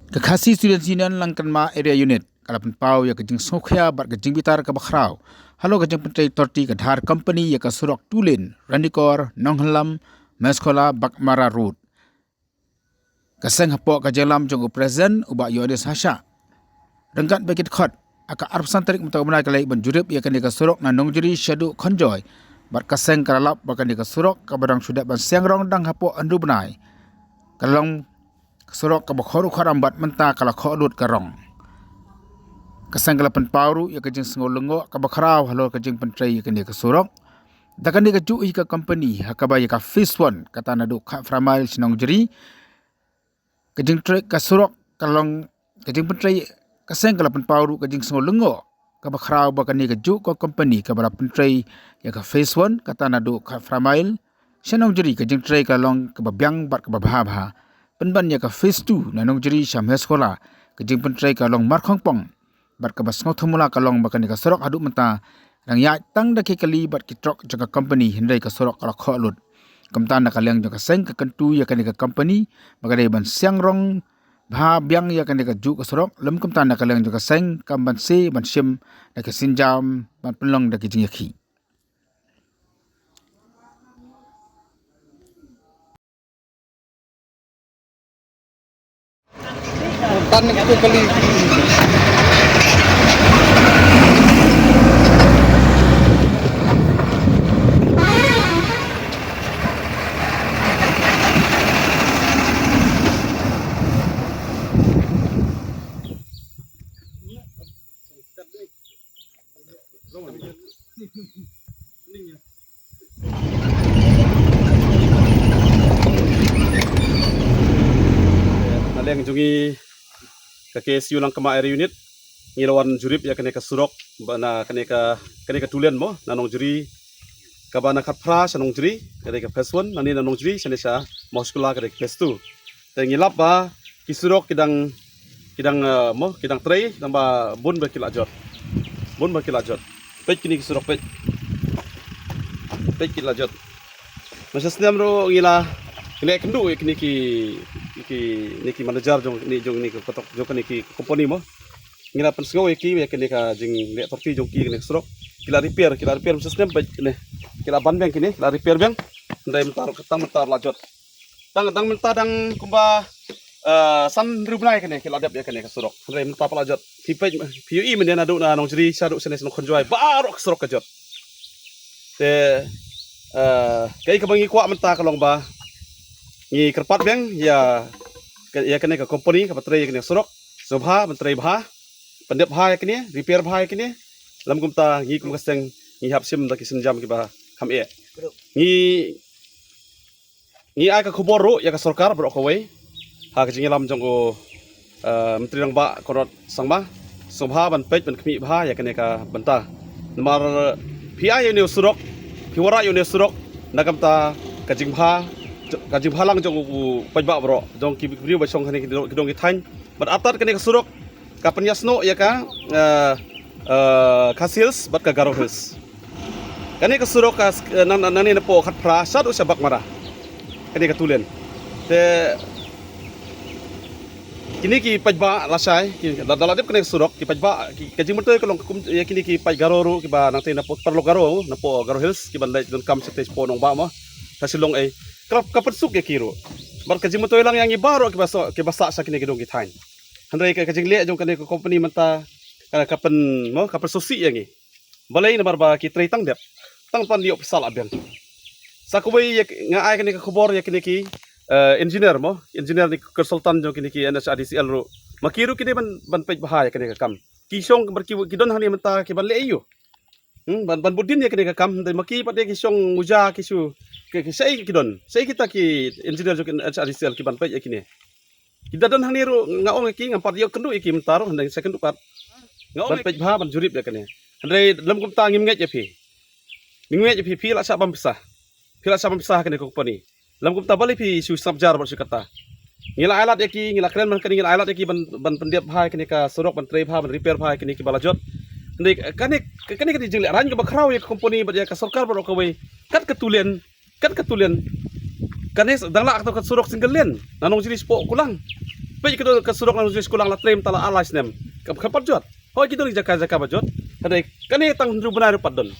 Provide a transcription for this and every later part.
Kekasih student sinan langkan ma area unit kalapan pau ya kejing sokhya bat kejing bitar ke bakrau. Halo kejing pentrai torti ke dhar company ya ke surok tulin Randikor Nonghalam Meskola Bakmara Road. Kaseng hapok ke jalam jong present ubak Yodes Hasha. Renggat bakit khot aka arp santarik mutau menai kalai banjurip ya ke surok na nongjeri syadu konjoy bat kaseng karalap bakan ke surok ke barang sudah ban siang rong dang hapok andu benai. Kalong surok ke bakhoru kharambat menta kala khodut karong. Kasang kalapan pauru ya kejing sengolongo ke bakrau halo kejing pentrai ya ke surok. Dakan dia keju ke company hakaba ya ka phase 1 kata nadu kha framail sinong jeri. Kejing trek ke surok kalong kejing pentrai kasang kalapan pauru kejing sengolongo ke bakrau bakan dia keju ke company ke bala pentrai ya ka phase 1 kata nadu kha framail sinong jeri kejing trek kalong ke babyang bat ke babha penban ya ka phase 2 nanong jeri syam sekolah kejing pentrai kalong markhong pong bat ka basngau thumula kalong bakan ka sorok aduk menta rang ya tang da ke kali bat ki trok jaga company hindai ka sorok kala kholut kamtan da kalyang jaga seng ka kentu ya kan ka company bagade ban siang rong bha byang ya kan ka ju ka sorok lem kamtan da kalyang jaga seng kam ban se ban sim da ke sinjam ban pelong da ke jingki. Tan itu kali Aleng jungi ke KSU lang kama area unit ngilawan jurip ya kene ka surok bana kene ka tulen mo nanong juri ka bana ka pra sanong juri kene ka phase 1 nani nanong juri sane sa mo sekolah kene phase 2 te ngilap ba ki surok kidang tray namba bun ba kilajot pej kini ki surok pej kilajot masa sendam ro ngila kendu kini ki manager jong ni kotok jong ki company mo ngila pan sngau ki ya kini ka jing le torti jong ki kini surok kila repair masa sendam pej ne kila ban bang kini kila repair bang ndai mentar lajot tang mentar dang kumba san rubnai kene kila dap ya kene ka surok ndai mentar lajot ki pej PUE men na do na nong jeri sadu sene seno konjoi barok surok kajot te kai ka bangi kwa mentar kalong ba ngi kerpat bang ya kene ka company ka patrai kene surok sobha mentrai bha pandep bha kene repair bha kene lam kumta ngi kum kaseng ngi hap sim da kisin jam ki ba kham e ngi ai ka khobor ro ya ka sarkar bro ko wei ha ka jingi lam jong ko menteri rang ba korot sangma sobha ban pej ban khmi bha ya kene ka banta mar pi ai ne surok piwara yo ne surok nakamta ka jingha kajing halang jong pajba bro jong ki brio ba song kane kidong ki thain bat atar kane ka surok ka penyasno ya ka kasils bat ka garo hills kane ka surok ka nani na po khat pra sat usya bakmara kane ka tulen te kini ki pajba lasai ki daladip kane ka surok ki pajba ki kajing mertoy kalong ya kini ki paj garo ru ki ba nang na po perlo garo na po garo hills ki ban don kam sa po nong ba mo kasilong ay kapetsuk ya kiro bar kajing motoy lang yang ibaro ke basa sa kini kidong gitain handai ka kajing le jong kane ko company menta kana kapen mo kapen sosi yang i balai na barba ki tray tang dep tang pan diop sal abyan sa kubai ya nga ai kane ka khobor ya kini ki engineer ni konsultan jong kini ki NSADCL ro makiru kini ban pej bahaya kane ka kam kisong bar ki kidon hani menta ki ban le iyo ban budin ya kini ka kam dai maki pade kisong muja kisu sai kita ki engineer jok NSADCL ki ban pej kini kita don haniru ngaong ki ngampat yo kendu ki mentaro handai second part ban pej bha ban jurip ya kini handai lem kum ta ngim nget ya pi la sa bam pisah kini company lem kum ta bali pi su sabjar bar su kata ngila alat ki ngila kren man kini ngila alat ki ban pendiap bha kini ka surok ban tray bha ban repair bha kini ki balajot handai kani jing le ran ka bakrau ya company ba ya ka sarkar bar ko we kat ketulen kanis dangla atau surok singgelen nanong jenis po kulang pe kita ke surok nang sekolah la trem tala alas nem kapat jot hoi kita ni jaka bajot kane tang ru benar padon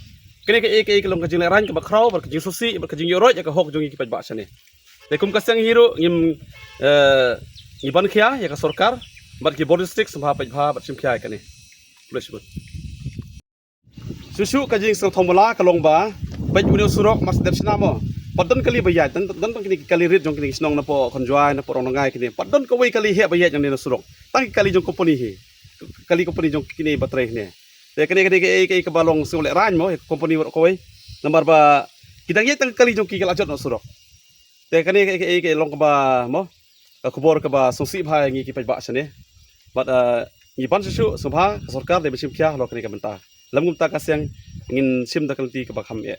kene ke long kajing ran ke bakrau bar kajing susi bar kajing yoroj ya ka hok jong ki paj ba sane kum kasang hiro ngim ngiban khia ya ka sarkar bar ki board district samha paj bha bar sim khia kane boleh sebut susu kajing sang thomala kalong ba paj unio surok mas dep sinamo padon kali bayat dan kini kali rit jong kini snong na po konjoy na po rong ngai kini padon ko wei kali he bayat jong ni surok tang kali jong company he kali company jong kini batrai ne te kini ke balong sule ran mo company ko wei nomor ba kidang ye tang kali jong ki kala jot no surok te kini ke long ba mo kubor ka ba sungsi bha ngi ki pa sane bat ngi ban susu subha sarkar de besim kya lo kini ka benta lamgum ta kasyang ngin sim da kalti ka ba kham ye